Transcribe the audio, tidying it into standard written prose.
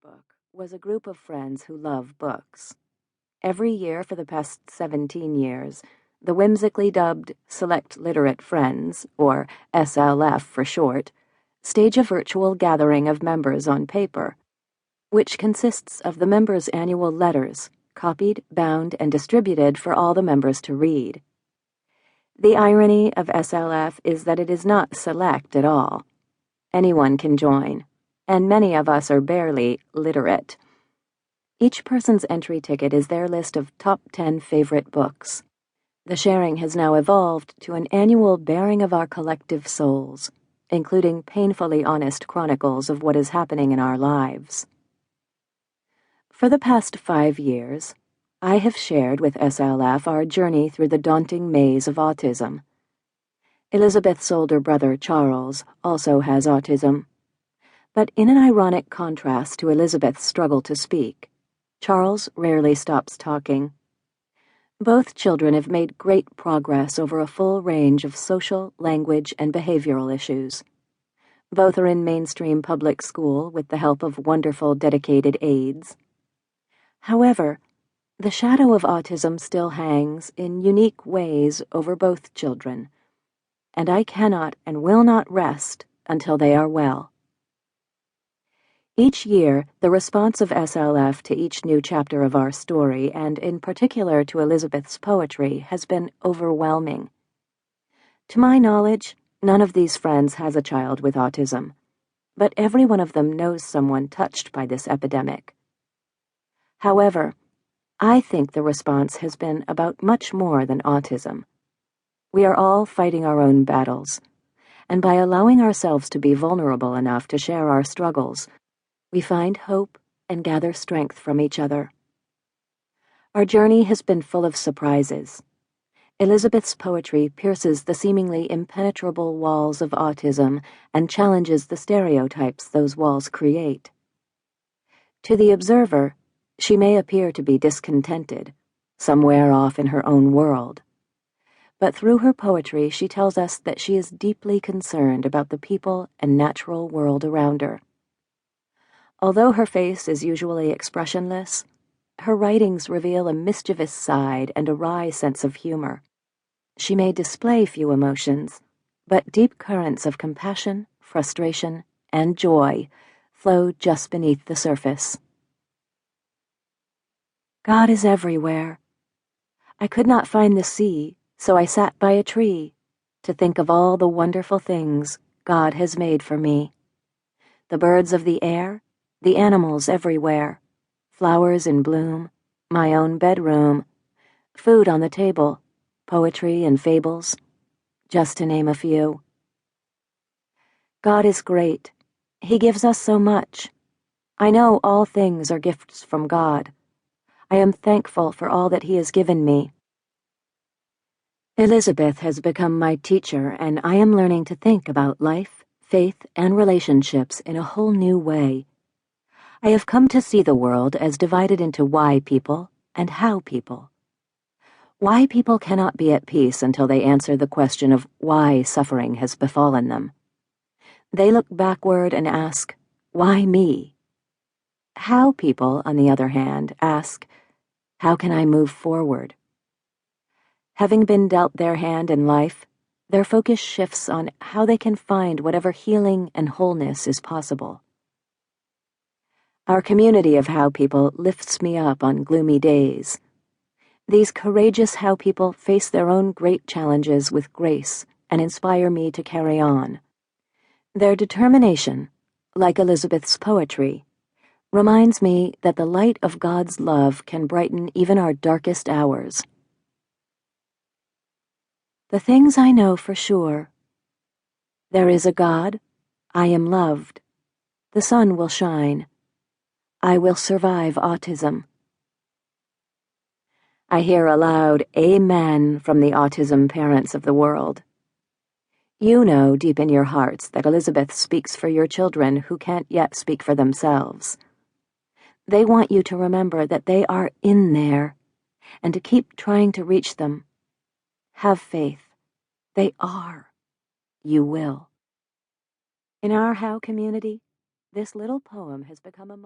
Book was a group of friends who love books. Every year for the past 17 years, the whimsically dubbed Select Literate Friends, or SLF for short, stage a virtual gathering of members on paper, which consists of the members' annual letters, copied, bound, and distributed for all the members to read. The irony of SLF is that it is not select at all. Anyone can join, and many of us are barely literate. Each person's entry ticket is their list of top 10 favorite books. The sharing has now evolved to an annual bearing of our collective souls, including painfully honest chronicles of what is happening in our lives. For the past 5 years, I have shared with SLF our journey through the daunting maze of autism. Elizabeth's older brother, Charles, also has autism. But in an ironic contrast to Elizabeth's struggle to speak, Charles rarely stops talking. Both children have made great progress over a full range of social, language, and behavioral issues. Both are in mainstream public school with the help of wonderful, dedicated aides. However, the shadow of autism still hangs in unique ways over both children, and I cannot and will not rest until they are well. Each year, the response of SLF to each new chapter of our story, and in particular to Elizabeth's poetry, has been overwhelming. To my knowledge, none of these friends has a child with autism, but every one of them knows someone touched by this epidemic. However, I think the response has been about much more than autism. We are all fighting our own battles, and by allowing ourselves to be vulnerable enough to share our struggles, we find hope and gather strength from each other. Our journey has been full of surprises. Elizabeth's poetry pierces the seemingly impenetrable walls of autism and challenges the stereotypes those walls create. To the observer, she may appear to be discontented, somewhere off in her own world. But through her poetry, she tells us that she is deeply concerned about the people and natural world around her. Although her face is usually expressionless, her writings reveal a mischievous side and a wry sense of humor. She may display few emotions, but deep currents of compassion, frustration, and joy flow just beneath the surface. God is everywhere. I could not find the sea, so I sat by a tree to think of all the wonderful things God has made for me. The birds of the air, the animals everywhere, flowers in bloom, my own bedroom, food on the table, poetry and fables, just to name a few. God is great. He gives us so much. I know all things are gifts from God. I am thankful for all that He has given me. Elizabeth has become my teacher, and I am learning to think about life, faith, and relationships in a whole new way. I have come to see the world as divided into why people and how people. Why people cannot be at peace until they answer the question of why suffering has befallen them. They look backward and ask, why me? How people, on the other hand, ask, how can I move forward? Having been dealt their hand in life, their focus shifts on how they can find whatever healing and wholeness is possible. Our community of How People lifts me up on gloomy days. These courageous How People face their own great challenges with grace and inspire me to carry on. Their determination, like Elizabeth's poetry, reminds me that the light of God's love can brighten even our darkest hours. The things I know for sure. There is a God. I am loved. The sun will shine. I will survive autism. I hear a loud amen from the autism parents of the world. You know deep in your hearts that Elizabeth speaks for your children who can't yet speak for themselves. They want you to remember that they are in there, and to keep trying to reach them. Have faith. They are. You will. In our How community, this little poem has become a